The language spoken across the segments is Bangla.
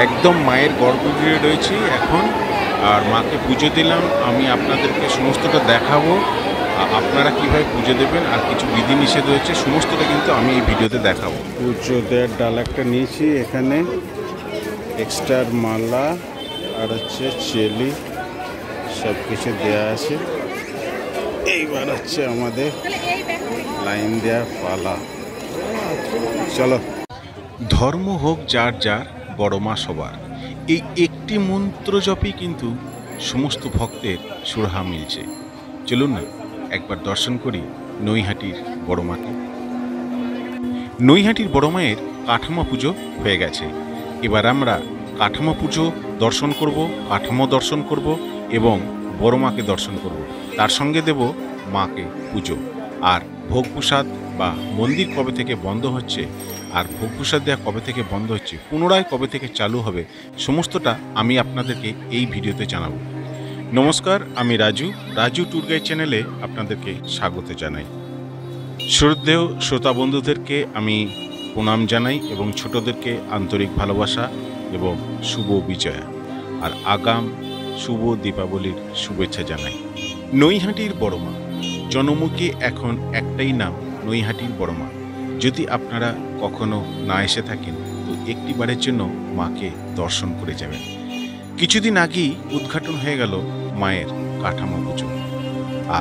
একদম মায়ের গর্ভগৃহে রয়েছি এখন, আর মাকে পুজো দিলাম। আমি আপনাদেরকে সমস্তটা দেখাবো, আপনারা কীভাবে পুজো দেবেন আর কিছু বিধিনিষেধ রয়েছে, সমস্তটা কিন্তু আমি এই ভিডিওতে দেখাবো। পুজো দেওয়ার ডাল একটা নিয়েছি, এখানে এক্সট্রার মালা আর হচ্ছে চেলি সব কিছু দেওয়া আছে। এইবার হচ্ছে আমাদের লাইন দেওয়ার পালা। চলো। ধর্ম হোক যার যার, বড় মা সবার, এই একটি মন্ত্র জপই কিন্তু সমস্ত ভক্তের সুরাহা মিলছে। চলুন না একবার দর্শন করি নৈহাটির বড় মাকে। নৈহাটির বড় মায়ের কাঠামো পুজো হয়ে গেছে। এবার আমরা কাঠামো পুজো দর্শন করব, কাঠামো দর্শন করব এবং বড় মাকে দর্শন করব, তার সঙ্গে দেব মাকে পুজো। আর ভোগ প্রসাদ বা মন্দির কবে থেকে বন্ধ হচ্ছে আর ভোগ প্রসাদ দেওয়া কবে থেকে বন্ধ হচ্ছে, পুনরায় কবে থেকে চালু হবে, সমস্তটা আমি আপনাদেরকে এই ভিডিওতে জানাবো। নমস্কার, আমি রাজু ট্যুর গাইড চ্যানেলে আপনাদেরকে স্বাগত জানাই। শ্রদ্ধেয় শ্রোতা বন্ধুদেরকে আমি প্রণাম জানাই এবং ছোটদেরকে আন্তরিক ভালোবাসা এবং শুভ বিজয়া আর আগাম শুভ দীপাবলির শুভেচ্ছা জানাই। নৈহাটির বড় মা, জনমুখে এখন একটাই নাম, নৈহাটির বড় মা। যদি আপনারা কখনো না এসে থাকেন তো একটিবারের জন্য মাকে দর্শন করে যাবেন। কিছুদিন আগেই উদ্ঘাটন হয়ে গেল মায়ের কাঠামো পুজো।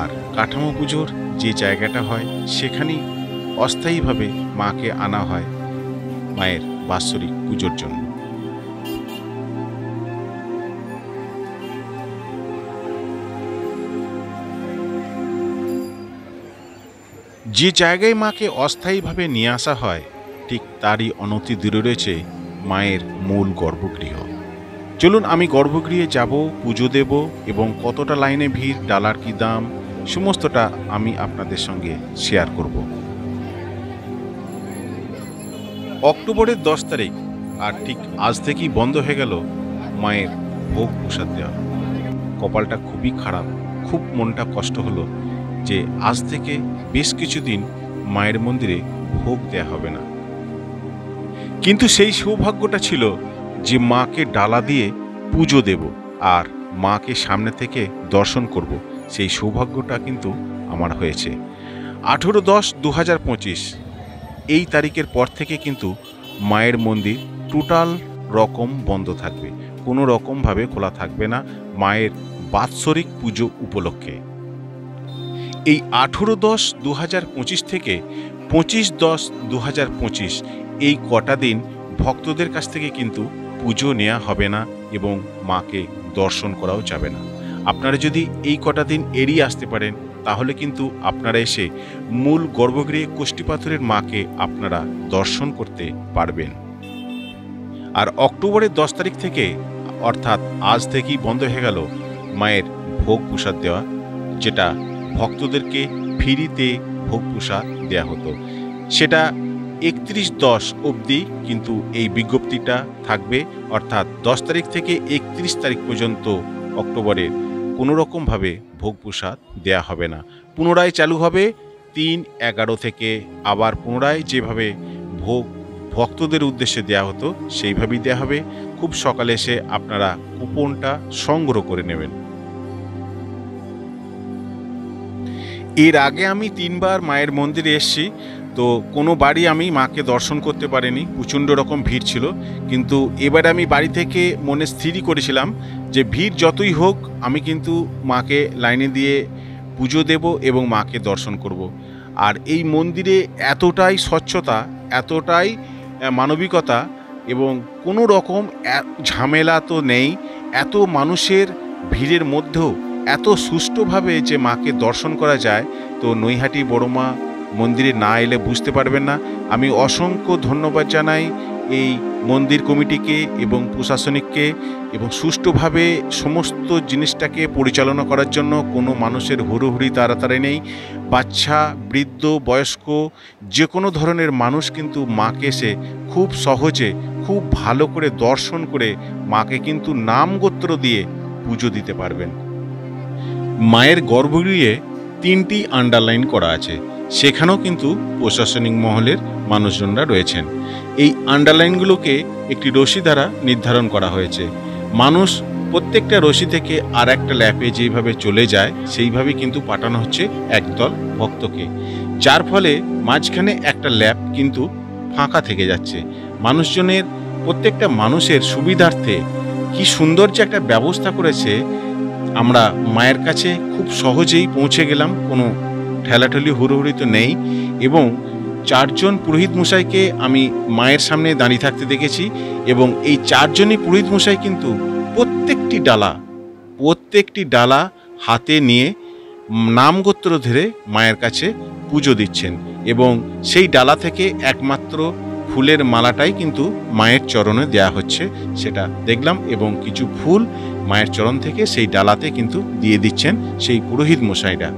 আর কাঠামো পুজোর যে জায়গাটা হয় সেখানেই অস্থায়ীভাবে মাকে আনা হয় মায়ের বাৎসরিক পুজোর জন্য। যে জায়গায় মাকে অস্থায়ীভাবে নিয়ে আসা হয় ঠিক তারই অনতি দূরে রয়েছে মায়ের মূল গর্ভগৃহ। চলুন আমি গর্ভগৃহে যাব, পুজো দেব এবং কতটা লাইনে ভিড়, ডালার কি দাম, সমস্তটা আমি আপনাদের সঙ্গে শেয়ার করব। অক্টোবরের 10 তারিখ, আর ঠিক আজ থেকেই বন্ধ হয়ে গেল মায়ের ভোগ প্রসাদ দেওয়া। কপালটা খুবই খারাপ, খুব মনটা কষ্ট হলো যে আজ থেকে বেশ কিছুদিন মায়ের মন্দিরে ভোগ দেয়া হবে না। কিন্তু সেই সৌভাগ্যটা ছিল যে মাকে ডালা দিয়ে পুজো দেব আর মাকে সামনে থেকে দর্শন করব, সেই সৌভাগ্যটা কিন্তু আমার হয়েছে। 18-10-2025 এই তারিখের পর থেকে কিন্তু মায়ের মন্দির টোটাল রকম বন্ধ থাকবে, কোনো রকমভাবে খোলা থাকবে না মায়ের বাৎসরিক পুজো উপলক্ষে। এই 18-10-2025 থেকে 25-10-2025 এই কটা দিন ভক্তদের কাছ থেকে কিন্তু পুজো নেওয়া হবে না এবং মাকে দর্শন করাও যাবে না। আপনারা যদি এই কটা দিন এড়িয়ে আসতে পারেন তাহলে কিন্তু আপনারা এসে মূল গর্ভগৃহে কোষ্ঠীপাথরের মাকে আপনারা দর্শন করতে পারবেন। আর অক্টোবরের 10 তারিখ থেকে অর্থাৎ আজ থেকেই বন্ধ হয়ে গেল মায়ের ভোগ প্রসাদ দেওয়া, যেটা ভক্তদেরকে ফ্রিতে ভোগ প্রসাদ দেওয়া হতো। সেটা 31-10 অবধি কিন্তু এই বিজ্ঞপ্তিটা থাকবে, অর্থাৎ 10 তারিখ থেকে 31 তারিখ পর্যন্ত অক্টোবরের কোনো রকমভাবে ভোগ প্রসাদ দেওয়া হবে না। পুনরায় চালু হবে 3-11 থেকে, আবার পুনরায় যেভাবে ভোগ ভক্তদের উদ্দেশ্যে দেওয়া হতো সেইভাবেই দেওয়া হবে। খুব সকালে এসে আপনারা কুপনটা সংগ্রহ করে নেবেন। এর আগে আমি 3 বার মায়ের মন্দিরে এসেছি, তো কোনো বাড়ি আমি মাকে দর্শন করতে পারিনি, প্রচণ্ড রকম ভিড় ছিল। কিন্তু এবার আমি বাড়ি থেকে মনে স্থিরই করেছিলাম যে ভিড় যতই হোক আমি কিন্তু মাকে লাইনে দিয়ে পুজো দেব এবং মাকে দর্শন করব। আর এই মন্দিরে এতটাই স্বচ্ছতা, এতটাই মানবিকতা এবং কোনো রকম ঝামেলা তো নেই। এত মানুষের ভিড়ের মধ্যেও এত সুষ্ঠুভাবে যে মাকে দর্শন করা যায়, তো নৈহাটি বড় মা মন্দিরে না এলে বুঝতে পারবেন না। আমি অসংখ্য ধন্যবাদ জানাই এই মন্দির কমিটিকে এবং প্রশাসনিককে, এবং সুষ্ঠুভাবে সমস্ত জিনিসটাকে পরিচালনা করার জন্য। কোনো মানুষের হুড়োহুড়ি তাড়াতাড়ি নেই। বাচ্চা, বৃদ্ধ, বয়স্ক যে কোনো ধরনের মানুষ কিন্তু মাকে এসে খুব সহজে, খুব ভালো করে দর্শন করে মাকে কিন্তু নাম গোত্র দিয়ে পুজো দিতে পারবেন। মায়ের গর্ভগৃহে 3টি আন্ডারলাইন করা আছে, সেখানেও কিন্তু প্রশাসনিক মহলের মানুষজনরা রয়েছেন। এই আন্ডারলাইনগুলোকে একটি রশি দ্বারা নির্ধারণ করা হয়েছে। মানুষ প্রত্যেকটা রশি থেকে আর একটা ল্যাপে যেভাবে চলে যায় সেইভাবে কিন্তু পাঠানো হচ্ছে একদল ভক্তকে, যার ফলে মাঝখানে একটা ল্যাপ কিন্তু ফাঁকা থেকে যাচ্ছে। মানুষজনের প্রত্যেকটা মানুষের সুবিধার্থে কি সুন্দর যে একটা ব্যবস্থা করেছে। আমরা মায়ের কাছে খুব সহজেই পৌঁছে গেলাম, কোনো ঠেলাঠেলি হুড়োহুড়ি তো নেই। এবং 4 জন পুরোহিত মশাইকে আমি মায়ের সামনে দাঁড়িয়ে থাকতে দেখেছি, এবং এই 4 জনই পুরোহিত মশাই কিন্তু প্রত্যেকটি ডালা হাতে নিয়ে নামগোত্র ধরে মায়ের কাছে পুজো দিচ্ছেন, এবং সেই ডালা থেকে একমাত্র ফুলের মালাটাই কিন্তু মায়ের চরণে দেয়া হচ্ছে, সেটা দেখলাম। এবং কিছু ফুল মায়ের চরণ থেকে সেই ডালাতে কিন্তু দিয়ে দিচ্ছেন সেই পুরোহিত মশাইরা।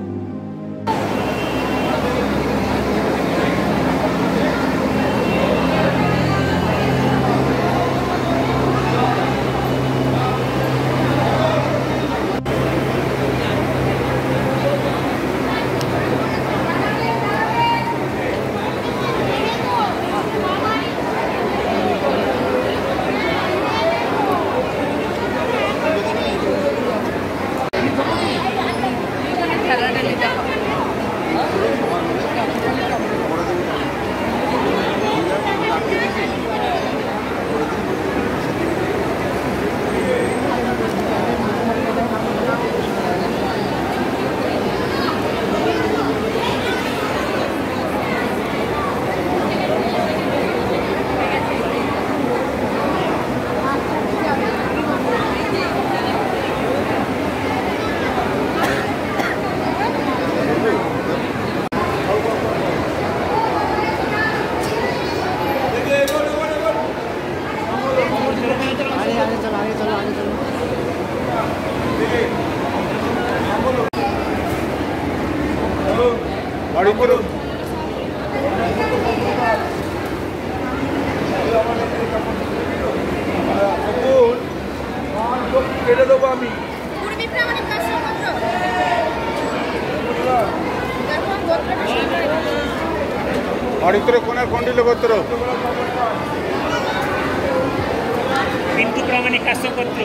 পিন্টু প্রামাণিক কাশ্যপত্র,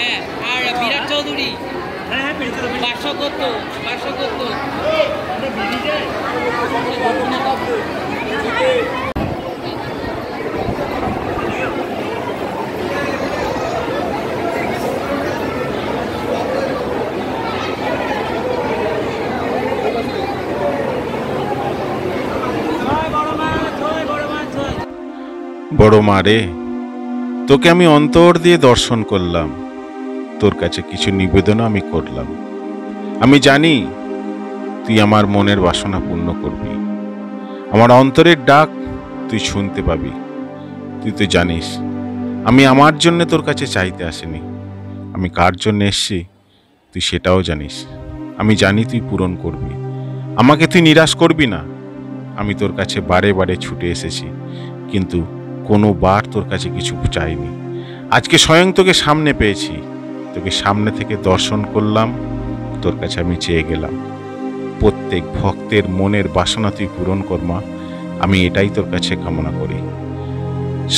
হ্যাঁ, আর বিরাট চৌধুরী, বাসগত বড় মা রে, তোকে আমি অন্তর দিয়ে দর্শন করলাম, তোর কাছে কিছু নিবেদন আমি করলাম। আমি জানি তুই আমার মনের বাসনা পূর্ণ করবি, আমার অন্তরের ডাক তুই শুনতে পাবি। তুই তো জানিস আমি আমার জন্য তোর কাছে চাইতে আসিনি, আমি কার জন্য এসছি তুই সেটাও জানিস। আমি জানি তুই পূরণ করবি, আমাকে তুই নিরাশ করবি না। আমি তোর কাছে বারে বারে ছুটে এসেছি, কিন্তু কোনো বার তোর কাছে কিছু চাইনি। আজকে স্বয়ং তোকে সামনে পেয়েছি, তোকে সামনে থেকে দর্শন করলাম, তোর কাছে আমি চেয়ে গেলাম। প্রত্যেক ভক্তের মনের বাসনা তুই পূরণ কর মা, আমি এটাই তোর কাছে কামনা করি।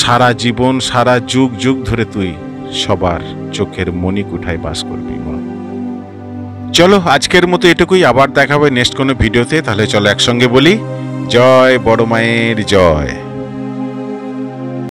সারা জীবন সারা যুগ যুগ ধরে তুই সবার চোখের মণিকুঠায় বাস করবি মা। চলো আজকের মতো এটুকুই, আবার দেখা হবে নেক্সট কোনো ভিডিওতে। তাহলে চলো একসঙ্গে বলি, জয় বড় মায়ের জয়।